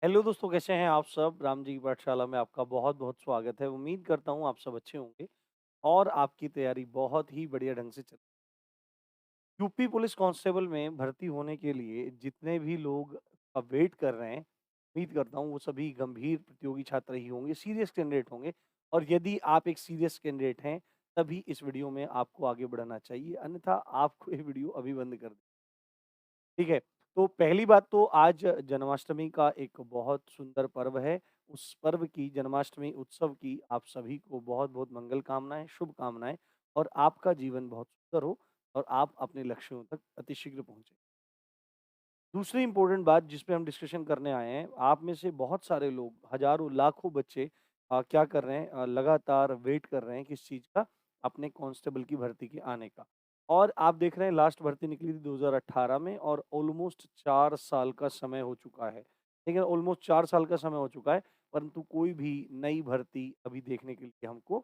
Hello दोस्तों, कैसे हैं आप सब? राम जी की पाठशाला में आपका बहुत-बहुत स्वागत है। उम्मीद करता हूँ आप सब अच्छे होंगे और आपकी तैयारी बहुत ही बढ़िया ढंग से चल। यूपी पुलिस कांस्टेबल में भर्ती होने के लिए जितने भी लोग अब वेट कर रहे हैं, उम्मीद करता हूँ वो सभी गंभीर प्रतियोगी छात्र ही होंगे, सीरियस कैंडिडेट होंगे और यदि आप एक सीरियस कैंडिडेट हैं, तभी इस वीडियो में आपको आगे बढ़ना चाहिए, अन्यथा आपको ये वीडियो अभी बंद कर दें। ठीक है, तो पहली बात तो आज जन्माष्टमी का एक बहुत सुंदर पर्व है। उस पर्व की जन्माष्टमी उत्सव की आप सभी को बहुत-बहुत मंगल कामनाएँ, शुभकामनाएँ और आपका जीवन बहुत सुंदर हो और आप अपने लक्ष्यों तक अतिशीघ्र पहुँचे। दूसरी इम्पोर्टेंट बात जिस पे हम डिस्कशन करने आए हैं, आप में से बहुत सारे लोग, हज़ारों, लाखों बच्चे क्या कर रहे हैं लगातार वेट कर रहे हैं किस चीज़ का? अपने कांस्टेबल की भर्ती के आने का। और आप देख रहे हैं लास्ट भर्ती निकली थी 2018 में और ऑलमोस्ट 4 साल का समय हो चुका है। ठीक है, ऑलमोस्ट 4 साल का समय हो चुका है, परंतु कोई भी नई भर्ती अभी देखने के लिए हमको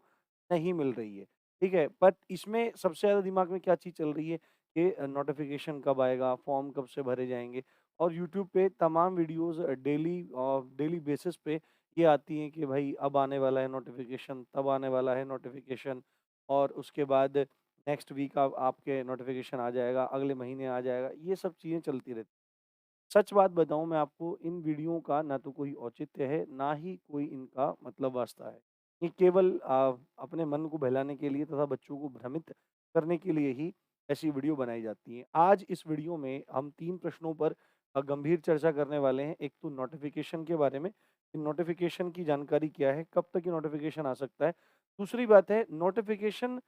नहीं मिल रही है। ठीक है, बट इसमें सबसे ज़्यादा दिमाग में क्या चीज़ चल रही है कि नोटिफ़िकेशन कब आएगा, फॉर्म कब से भरे जाएँगे और यूट्यूब पे तमाम वीडियोज़ डेली बेसिस पे ये आती हैं कि भाई अब आने वाला है नोटिफ़िकेशन, तब आने वाला है नोटिफ़िकेशन और उसके बाद नेक्स्ट वीक आपके नोटिफ़िकेशन आ जाएगा, अगले महीने आ जाएगा, ये सब चीज़ें चलती रहती हैं। सच बात बताऊँ मैं आपको इन वीडियो का ना तो कोई औचित्य है, ना ही कोई इनका मतलब वास्ता है। ये केवल अपने मन को बहलाने के लिए तथा बच्चों को भ्रमित करने के लिए ही ऐसी वीडियो बनाई जाती हैं। आज इस वीडियो में हम 3 प्रश्नों पर गंभीर चर्चा करने वाले हैं। एक तो नोटिफ़िकेशन के बारे में, कि नोटिफ़िकेशन की जानकारी क्या है? कब तक ये नोटिफ़िकेशन आ सकता है? दूसरी बात है नोटिफ़िकेशन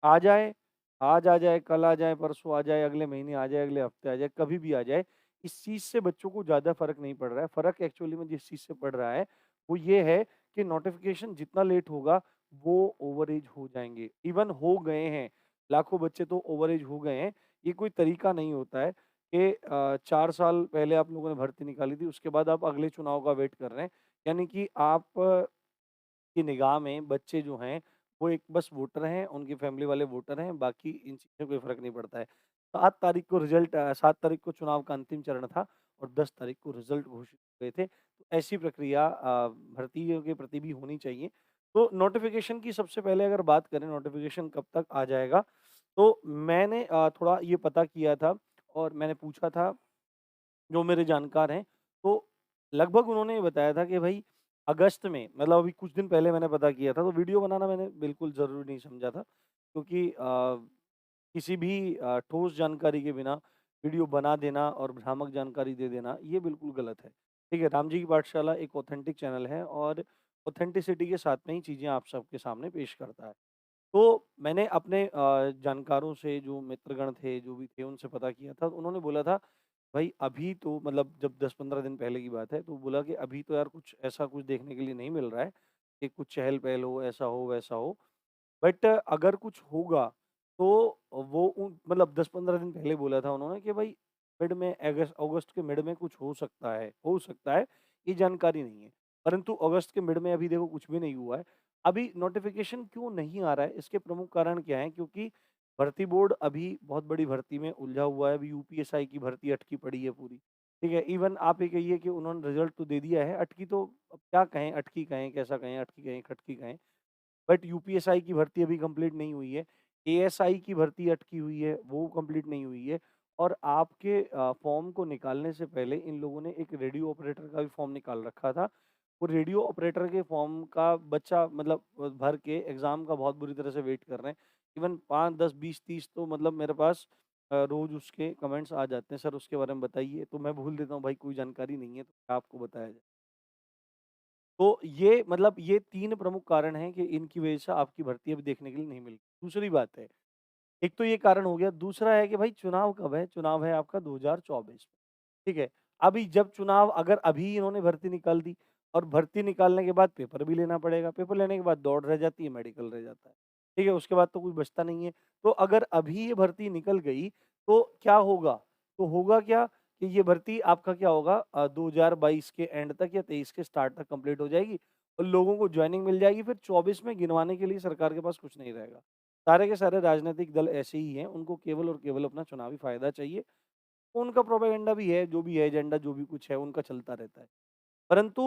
आ जाए, आज आ जाए, कल आ जाए, परसों आ जाए, अगले महीने आ जाए, अगले हफ्ते आ जाए, कभी भी आ जाए, इस चीज़ से बच्चों को ज़्यादा फ़र्क नहीं पड़ रहा है। फ़र्क एक्चुअली में जिस चीज़ से पड़ रहा है, वो ये है कि नोटिफ़िकेशन जितना लेट होगा, वो ओवरेज हो जाएँगे। इवन हो गए हैं, लाखों बच्चे तो ओवरेज हो गए हैं। ये कोई तरीका नहीं होता है कि 4 साल पहले आप लोगों ने भर्ती निकाली थी, उसके बाद आप अगले चुनाव का वेट कर रहे हैं। यानी कि आप की निगाह में बच्चे जो हैं, वो एक बस वोटर हैं, उनकी फैमिली वाले वोटर हैं, बाकी इन चीज़ से कोई फ़र्क नहीं पड़ता है। 7 तारीख को चुनाव का अंतिम चरण था और 10 तारीख को रिज़ल्ट घोषित हुए थे। तो ऐसी प्रक्रिया भर्तियों के प्रति भी होनी चाहिए। तो नोटिफ़िकेशन की सबसे पहले अगर बात करें नोटिफ़िकेशन कब तक आ जाएगा, तो मैंने थोड़ा ये पता किया था और मैंने पूछा था जो मेरे जानकार हैं, तो लगभग उन्होंने ये बताया था कि भई अगस्त में मतलब अभी कुछ दिन पहले मैंने पता किया था, तो वीडियो बनाना मैंने बिल्कुल ज़रूरी नहीं समझा था क्योंकि किसी भी ठोस जानकारी के बिना वीडियो बना देना और भ्रामक जानकारी दे देना, ये बिल्कुल गलत है। ठीक है, राम जी की पाठशाला एक ऑथेंटिक चैनल है और ऑथेंटिसिटी के साथ में ही चीज़ें आप सबके सामने पेश करता है। तो मैंने अपने जानकारों से जो मित्रगण थे, जो भी थे उनसे पता किया था, उन्होंने बोला था भाई अभी तो मतलब जब 10-15 दिन पहले की बात है, तो बोला कि अभी तो यार कुछ ऐसा कुछ देखने के लिए नहीं मिल रहा है, कि कुछ चहल-पहल हो, ऐसा हो, वैसा हो। बट अगर कुछ होगा, तो वो उन मतलब 10-15 दिन पहले बोला था उन्होंने कि भाई मिड में अगस्त के मिड में कुछ हो सकता है, ये जानकारी नहीं है। परंतु अगस्त के मिड में अभी देखो कुछ भी नहीं हुआ है। अभी नोटिफ़िकेशन क्यों नहीं आ रहा है, इसके प्रमुख कारण क्या हैं? क्योंकि भर्ती बोर्ड अभी बहुत बड़ी भर्ती में उलझा हुआ है, अभी यूपीएसआई की भर्ती अटकी पड़ी है पूरी, ठीक है? इवन आप ये कहिए कि उन्होंने रिज़ल्ट तो दे दिया है, अटकी तो अब क्या कहें, अटकी कहें, कैसा कहें, अटकी कहें, खटकी कहें। बट यूपीएसआई की भर्ती अभी कंप्लीट नहीं हुई है। एएसआई की भर्ती अटकी हुई है, वो कंप्लीट नहीं हुई है और आपके फॉर्म को निकालने से पहले इन लोगों ने एक रेडियो ऑपरेटर का भी फॉर्म निकाल रखा था। वो रेडियो ऑपरेटर के फॉर्म का बच्चा मतलब भर के एग्ज़ाम का बहुत बुरी तरह से वेट कर रहे हैं। इवन 5, 10, 20, 30 तो मतलब मेरे पास रोज़ उसके कमेंट्स आ जाते हैं, सर उसके बारे में बताइए। तो मैं भूल देता हूँ भाई कोई जानकारी नहीं है तो क्या आपको बताया जाए। तो ये मतलब ये 3 प्रमुख कारण हैं कि इनकी वजह से आपकी भर्ती अभी देखने के लिए नहीं मिल दूसरी बात है, एक तो ये कारण हो गया, दूसरा है कि भाई चुनाव कब है? चुनाव है आपका 2024 में, ठीक है? अभी जब चुनाव अगर अभी इन्होंने भर्ती निकाल दी और भर्ती निकालने के बाद पेपर भी लेना पड़ेगा, पेपर लेने के बाद दौड़ रह जाती है, मेडिकल रह जाता है, ठीक है? उसके बाद तो कुछ बचता नहीं है। तो अगर अभी ये भर्ती निकल गई, तो क्या होगा? तो होगा क्या कि ये भर्ती आपका क्या होगा 2022 के एंड तक या 23 के स्टार्ट तक कंप्लीट हो जाएगी और लोगों को जॉइनिंग मिल जाएगी, फिर 24 में गिनवाने के लिए सरकार के पास कुछ नहीं रहेगा। सारे के सारे राजनीतिक दल ऐसे ही हैं, उनको केवल और केवल अपना चुनावी फ़ायदा चाहिए। उनका प्रोपेगेंडा भी है, जो भी है एजेंडा जो भी कुछ है उनका चलता रहता है। परंतु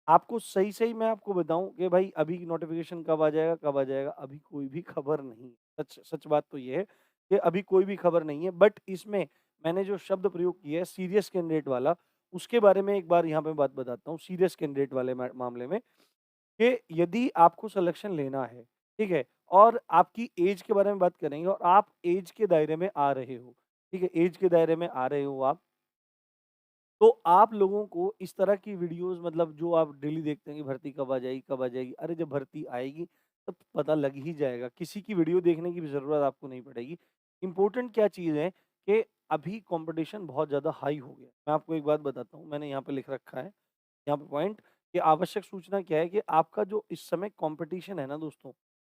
आपको सही-सही मैं आपको बताऊँ कि भाई अभी नोटिफ़िकेशन कब आ जाएगा, अभी कोई भी खबर नहीं है। सच सच बात तो ये है कि अभी कोई भी खबर नहीं है, बट इसमें मैंने जो शब्द प्रयोग किया है सीरियस कैंडिडेट वाला, उसके बारे में एक बार यहाँ पे बात बताता हूँ, सीरियस कैंडिडेट वाले मामले में, कि यदि आपको सिलेक्शन लेना है, ठीक है? और आपकी ऐज के बारे में बात करेंगे और आप ऐज के दायरे में आ रहे हो, ठीक है? ऐज के दायरे में आ रहे हो आप, तो आप लोगों को इस तरह की वीडियोज़ मतलब जो आप डेली देखते हैं कि भर्ती कब आ जाएगी, कब आ जाएगी? अरे जब भर्ती आएगी तब पता लग ही जाएगा। किसी की वीडियो देखने की भी ज़रूरत आपको नहीं पड़ेगी। इम्पोर्टेंट क्या चीज़ है कि अभी कॉम्पिटिशन बहुत ज़्यादा हाई हो गया है। मैं आपको एक बात बताता हूँ, मैंने यहाँ पे लिख रखा है, यहाँ पे पॉइंट कि आवश्यक सूचना क्या है कि आपका जो इस समय कॉम्पिटिशन है ना दोस्तों,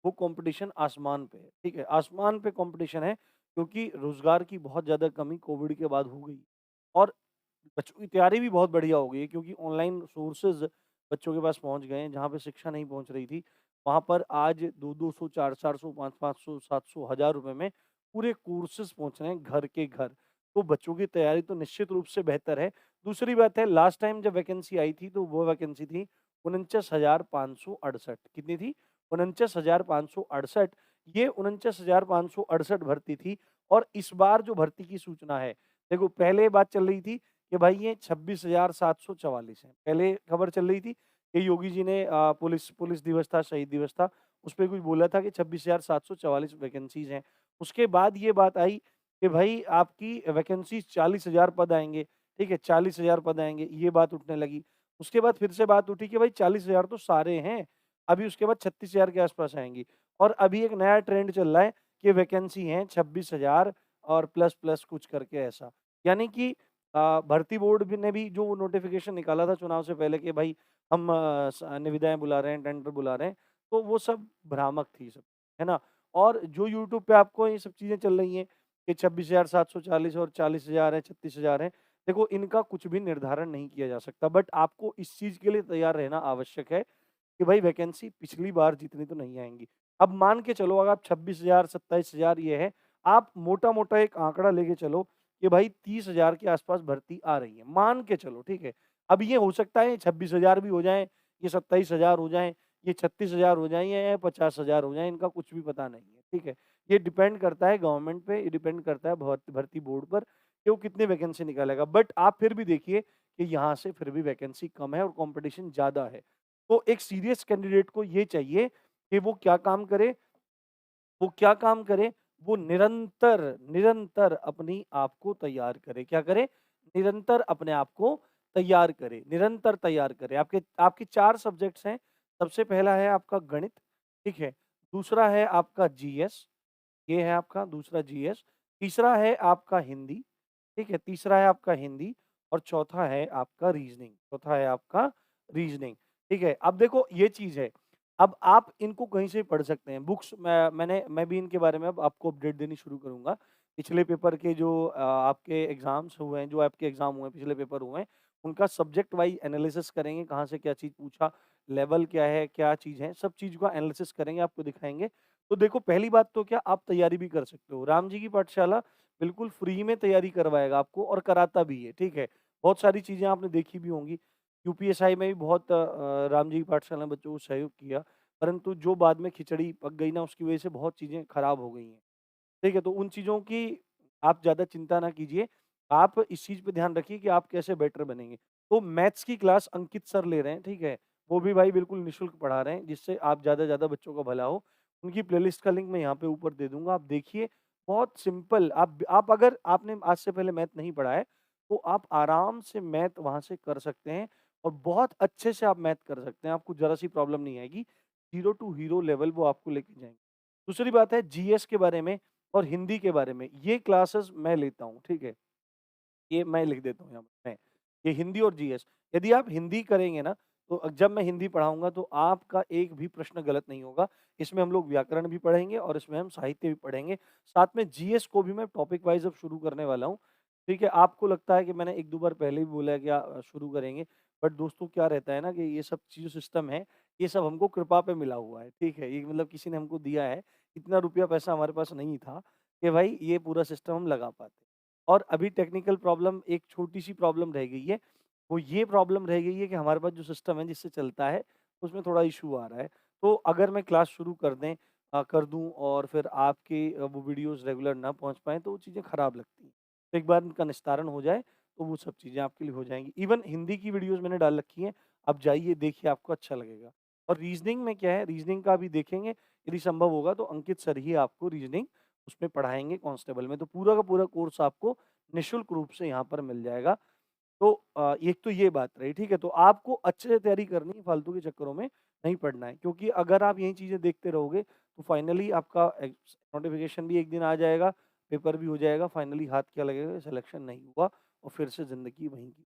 वो कॉम्पिटिशन आसमान पे है, ठीक है? आसमान पे कॉम्पिटिशन है क्योंकि रोज़गार की बहुत ज़्यादा कमी कोविड के बाद हो गई और बच्चों की तैयारी भी बहुत बढ़िया हो गई है क्योंकि ऑनलाइन सोर्सेज़ बच्चों के पास पहुँच गए हैं, जहाँ पे शिक्षा नहीं पहुँच रही थी, वहाँ पर आज 2-200, 4-400, 5-500, 700, हज़ार रुपए में पूरे कोर्सेज़ पहुँच रहे हैं घर के घर। तो बच्चों की तैयारी तो निश्चित रूप से बेहतर है। दूसरी बात है लास्ट टाइम जब वैकेंसी आई थी तो वो वैकेंसी थी 49,568 कितनी थी? 49,568 ये 49,568 भर्ती थी और इस बार जो भर्ती की सूचना है, देखो पहले बात चल रही थी कि भाई ये 26,744 है। पहले खबर चल रही थी कि योगी जी ने पुलिस पुलिस दिवस था, शहीद दिवस था, उसपे कुछ बोला था कि 26,744 वैकेंसीज़ हैं। उसके बाद ये बात आई कि भाई आपकी वैकेंसी 40,000 पद आएँगे, ठीक है? 40,000 पद आएँगे, ये बात उठने लगी। उसके बाद फिर से बात उठी कि भाई 40,000 तो सारे हैं, अभी उसके बाद 36,000 के आस-पास आएँगी और अभी एक नया ट्रेंड चल रहा है कि वैकेंसी हैं 26,000 और प्लस-प्लस कुछ करके ऐसा। यानी कि भर्ती बोर्ड भी ने भी जो नोटिफ़िकेशन निकाला था चुनाव से पहले कि भाई हम निविदाएँ बुला रहे हैं, टेंडर बुला रहे हैं, तो वो सब भ्रामक थी सब, है ना? और जो यूट्यूब पे आपको ये सब चीज़ें चल रही हैं कि 26,740 और 40,000 है, 36,000 है, देखो इनका कुछ भी निर्धारण नहीं किया जा सकता बट आपको इस चीज़ के लिए तैयार रहना आवश्यक है कि भाई वैकेंसी पिछली बार जितनी तो नहीं आएँगी। अब मान के चलो अगर आप 26,000 27,000 ये है, आप मोटा-मोटा एक आंकड़ा लेके चलो कि भाई 30,000 के आस-पास भर्ती आ रही है, मान के चलो, ठीक है? अब ये हो सकता है 26,000 भी हो जाएँ, ये 27,000 हो जाएँ, ये 36,000 हो जाएँ या 50,000 हो जाएँ, इनका कुछ भी पता नहीं है, ठीक है? ये डिपेंड करता है गवर्नमेंट पे, ये डिपेंड करता है भर्ती बोर्ड पर कि वो कितनी वैकेंसी निकालेगा। बट आप फिर भी देखिए कि यहाँ से फिर भी वैकेंसी कम है और कॉम्पिटिशन ज़्यादा है। तो एक सीरियस कैंडिडेट को ये चाहिए कि वो क्या काम करे, वो क्या काम करे, वो निरंतर निरंतर अपनी आप को तैयार करे। क्या करे? निरंतर अपने आप को तैयार करे, निरंतर तैयार करे। आपके आपके 4 सब्जेक्ट्स हैं। सबसे पहला है आपका गणित, ठीक है? दूसरा है आपका जीएस, ये है आपका दूसरा जीएस। तीसरा है आपका हिंदी, ठीक है? तीसरा है आपका हिंदी और चौथा है आपका रीज़निंग, चौथा है आपका रीज़निंग, ठीक है? अब देखो ये चीज़ है, अब आप इनको कहीं से पढ़ सकते हैं। बुक्स मैं भी इनके बारे में अब आपको अपडेट देनी शुरू करूँगा। पिछले पेपर के जो आपके एग्ज़ाम्स हुए हैं, जो आपके एग्ज़ाम हुए हैं, पिछले पेपर हुए हैं, उनका सब्जेक्ट वाइज़ एनालिसिस करेंगे, कहाँ से क्या चीज़ पूछा, लेवल क्या है, क्या चीज़ है, सब चीज़ का एनालिसिस करेंगे, आपको दिखाएँगे। तो देखो पहली बात तो क्या आप तैयारी भी कर सकते हो। राम जी की पाठशाला बिल्कुल फ्री में तैयारी करवाएगा आपको और कराता भी है, ठीक है? बहुत सारी चीज़ें आपने देखी भी होंगी। यूपीएसआई में भी बहुत राम जी की पाठशाला ने बच्चों को सहयोग किया, परंतु जो बाद में खिचड़ी पक गई ना उसकी वज़ह से बहुत चीज़ें खराब हो गई हैं। ठीक है? तो उन चीज़ों की आप ज़्यादा चिंता ना कीजिए। आप इस चीज़ पे ध्यान रखिए कि आप कैसे बेटर बनेंगे। तो मैथ्स की क्लास अंकित सर ले रहे हैं, ठीक है? वो भी भाई बिल्कुल निःशुल्क पढ़ा रहे हैं, जिससे आप ज़्यादा से ज़्यादा बच्चों का भला हो। उनकी प्लेलिस्ट का लिंक मैं यहाँ पे ऊपर दे दूँगा, आप देखिए। बहुत सिंपल आप अगर आपने आज से पहले मैथ नहीं पढ़ा है, तो आप आराम से मैथ वहाँ से कर सकते हैं और बहुत अच्छे से आप मैथ कर सकते हैं। आपको ज़रा-सी प्रॉब्लम नहीं आएगी। ज़ीरो टू हीरो लेवल वो आपको लेके जाएँगे। दूसरी बात है जीएस के बारे में और हिंदी के बारे में, ये क्लासेस मैं लेता हूँ, ठीक है? ये मैं लिख देता हूँ यहाँ पे मैं, ये हिंदी और जीएस। यदि आप हिंदी करेंगे ना, तो जब मैं हिंदी पढ़ाऊँगा तो आपका एक भी प्रश्न गलत नहीं होगा। इसमें हम लोग व्याकरण भी पढ़ेंगे और इसमें हम साहित्य भी पढ़ेंगे। साथ में जीएस को भी मैं टॉपिक वाइज़ अब शुरू करने वाला हूँ, ठीक है? आपको लगता है कि मैंने 1-2 बार पहले भी बोला है कि शुरू करेंगे, बट दोस्तों क्या रहता है ना कि ये सब चीज़ सिस्टम है, ये सब हमको कृपा पे मिला हुआ है, ठीक है? ये मतलब किसी ने हमको दिया है, इतना रुपया पैसा हमारे पास नहीं था कि भाई ये पूरा सिस्टम हम लगा पाते। और अभी टेक्निकल प्रॉब्लम एक छोटी-सी प्रॉब्लम रह गई है वो ये प्रॉब्लम रह गई है कि हमारे पास जो सिस्टम है जिससे चलता है, उसमें थोड़ा इश्यू आ रहा है। तो अगर मैं क्लास शुरू कर दूँ और फिर आपके वो वीडियोज़ रेगुलर ना पहुँच पाएँ तो वो चीज़ें खराब लगती हैं। तो एक बार इनका निस्तारण हो जाए, तो वो सब चीज़ें आपके लिए हो जाएँगी। इवन हिंदी की वीडियोज़ मैंने डाल रखी हैं, आप जाइए देखिए आपको अच्छा लगेगा। और रीज़निंग में क्या है, रीज़निंग का भी देखेंगे, यदि संभव होगा तो अंकित सर ही आपको रीज़निंग उसमें पढ़ाएँगे कांस्टेबल में। तो पूरा का पूरा कोर्स आपको निःशुल्क रूप से यहाँ पर मिल जाएगा। तो एक तो ये बात रही, ठीक है? तो आपको अच्छे से तैयारी करनी है, फालतू के चक्करों में नहीं पड़ना है, क्योंकि अगर आप यही चीज़ें देखते रहोगे, तो फाइनली आपका नोटिफ़िकेशन भी एक दिन आ जाएगा, पेपर भी हो जाएगा, फाइनली हाथ क्या लगेगा, सिलेक्शन नहीं हुआ और फिर से ज़िंदगी वहीं की,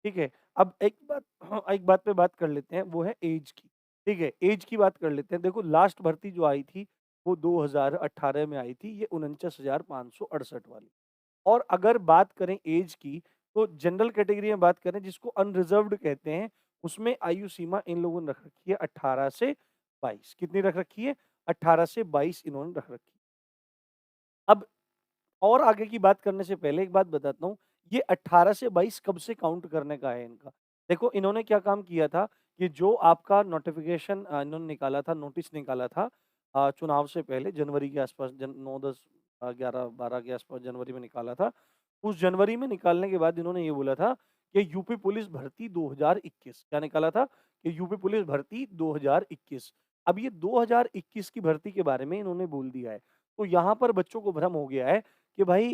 ठीक है? अब एक बात हाँ, एक बात पे बात कर लेते हैं, वो है ऐज की, ठीक है? ऐज की बात कर लेते हैं। देखो लास्ट भर्ती जो आई थी, वो 2018 में आई थी, ये 49,568 वाली। और अगर बात करें ऐज की, तो जनरल कैटेगरी में बात करें जिसको अनरिज़र्व्ड कहते हैं, उसमें आयु सीमा इन लोगों ने रख रखी है 18 से 22। कितनी रख रखी है? 18 से 22 इन्होंने रख रखी है। अब और आगे की बात करने से पहले एक बात बताता हूँ, ये 18 से 22 कब से काउंट करने का है इनका? देखो इन्होंने क्या काम किया था कि जो आपका नोटिफ़िकेशन इन्होंने निकाला था, नोटिस निकाला था चुनाव से पहले जनवरी के आसपास 9, 10 11, 12 के आसपास जनवरी में निकाला था। उस जनवरी में निकालने के बाद इन्होंने ये बोला था कि यूपी पुलिस भर्ती 2021 क्या निकाला था? कि यूपी पुलिस भर्ती 2021। अब ये 2021 की भर्ती के बारे में इन्होंने बोल दिया है। तो यहाँ पर बच्चों को भ्रम हो गया है कि भाई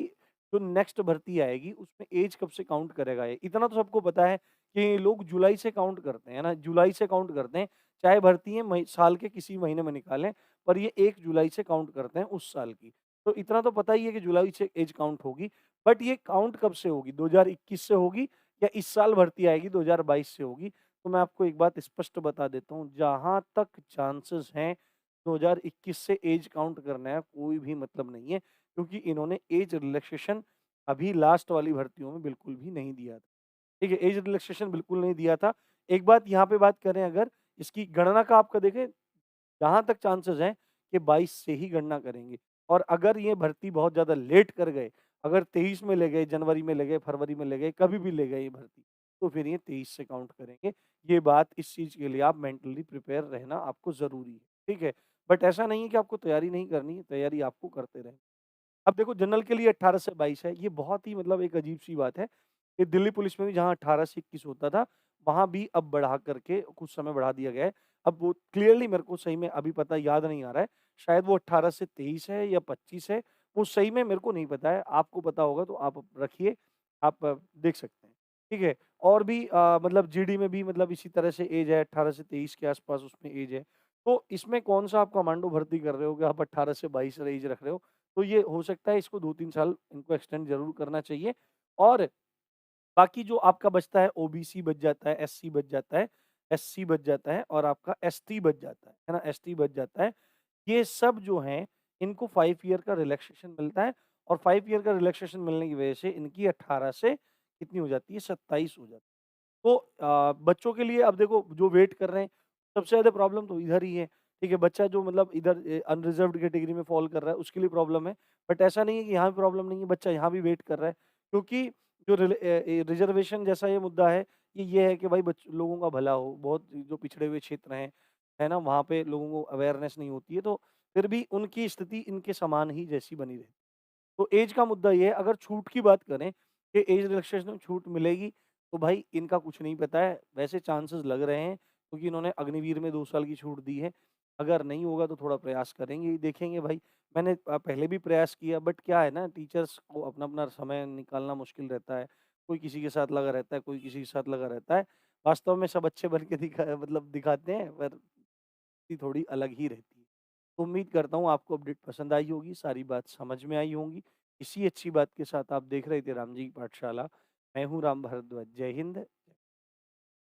जो नेक्स्ट भर्ती आएगी उसमें ऐज कब से काउंट करेगा ये? इतना तो सबको पता है कि लोग जुलाई से काउंट करते हैं, है ना? जुलाई से काउंट करते हैं, चाहे भर्तियाँ साल के किसी महीने में निकालें, पर ये 1 जुलाई से काउंट करते हैं उस साल की। तो इतना तो पता ही है कि जुलाई से ऐज काउंट होगी, बट ये काउंट कब से होगी? 2021 से होगी या इस साल भर्ती आएगी 2022 से होगी? तो मैं आपको एक बात स्पष्ट बता देता हूँ, जहाँ तक चांसेस हैं 2021 से ऐज काउंट करना है, कोई भी मतलब नहीं है। क्योंकि इन्होंने एज रिलैक्सेशन अभी लास्ट वाली भर्तियों में बिल्कुल भी नहीं दिया था। ठीक है, एज रिलैक्सेशन बिल्कुल नहीं दिया था। एक बात यहाँ पे बात करें अगर इसकी गणना का आपका देखें, जहाँ तक चांसेस हैं कि 22 से ही गणना करेंगे और अगर ये भर्ती बहुत ज़्यादा लेट कर गए, अगर 23 में ले गए, जनवरी में ले गए, फरवरी में ले गए, कभी भी ले गए ये भर्ती, तो फिर ये 23 से काउंट करेंगे। ये बात इस चीज़ के लिए आप मेंटली प्रिपेयर रहना आपको ज़रूरी है, ठीक है? बट ऐसा नहीं है कि आपको तैयारी नहीं करनी है, तैयारी आपको करते रहना। अब देखो जनरल के लिए 18 से 22 है, ये बहुत ही मतलब एक अजीब-सी बात है कि दिल्ली पुलिस में भी जहाँ 18 से 21 होता था, वहाँ भी अब बढ़ा करके कुछ समय बढ़ा दिया गया है। अब वो क्लियरली मेरे को सही में अभी पता याद नहीं आ रहा है, शायद वो 18 से 23 है या 25 है, वो सही में मेरे को नहीं पता है, आपको पता होगा तो आप रखिए, आप देख सकते हैं, ठीक है? और भी मतलब जीडी में भी मतलब इसी तरह से ऐज है 18 से 23 के आसपास उसमें ऐज है। तो इसमें कौन-सा आप कमांडो भर्ती कर रहे हो कि आप 18 से 22 ऐज रख रहे हो? तो ये हो सकता है इसको 2-3 साल इनको एक्सटेंड ज़रूर करना चाहिए और बाकी जो आपका बचता है ओबीसी बच जाता है, एससी बच जाता है, एससी बच जाता है और आपका एसटी बच जाता है ना? एसटी बच जाता है। ये सब जो हैं इनको 5 ईयर का रिलैक्सेशन मिलता है और 5 ईयर का रिलैक्सेशन मिलने की वजह से इनकी 18 से कितनी हो जाती है 27 हो जाती है। तो बच्चों के लिए अब देखो जो वेट कर रहे हैं, सबसे ज़्यादा प्रॉब्लम तो इधर ही है, ठीक है? बच्चा जो मतलब इधर अनरिज़र्व्ड कैटेगरी में फ़ॉल कर रहा है, उसके लिए प्रॉब्लम है। बट ऐसा नहीं है कि यहाँ भी प्रॉब्लम नहीं है, बच्चा यहाँ भी वेट कर रहा है। क्योंकि जो रिज़र्वेशन जैसा ये मुद्दा है, ये है कि भाई लोगों का भला हो, बहुत जो पिछड़े हुए क्षेत्र हैं, है ना? वहाँ पे लोगों को अवेयरनेस नहीं होती है, तो फिर भी उनकी स्थिति इनके समान ही जैसी बनी रहती है। तो ऐज का मुद्दा ये है, अगर छूट की बात करें कि ऐज रिलैक्सेशन में छूट मिलेगी, तो भाई इनका कुछ नहीं पता है। वैसे चांसेस लग रहे हैं क्योंकि इन्होंने अग्निवीर में 2 साल की छूट दी है। अगर नहीं होगा तो थोड़ा प्रयास करेंगे ही, देखेंगे भाई। मैंने पहले भी प्रयास किया बट क्या है ना टीचर्स को अपना-अपना समय निकालना मुश्किल रहता है। कोई किसी के साथ लगा रहता है, कोई किसी के साथ लगा रहता है। वास्तव में सब अच्छे बन के दिखाते हैं पर स्थिति थोड़ी अलग ही रहती है। तो उम्मीद करता हूँ आपको अपडेट पसंद आई होगी, सारी बात समझ में आई होंगी। इसी अच्छी बात के साथ आप देख रहे थे राम जी की पाठशाला। मैं हूँ राम भारद्वाज। जय हिंद,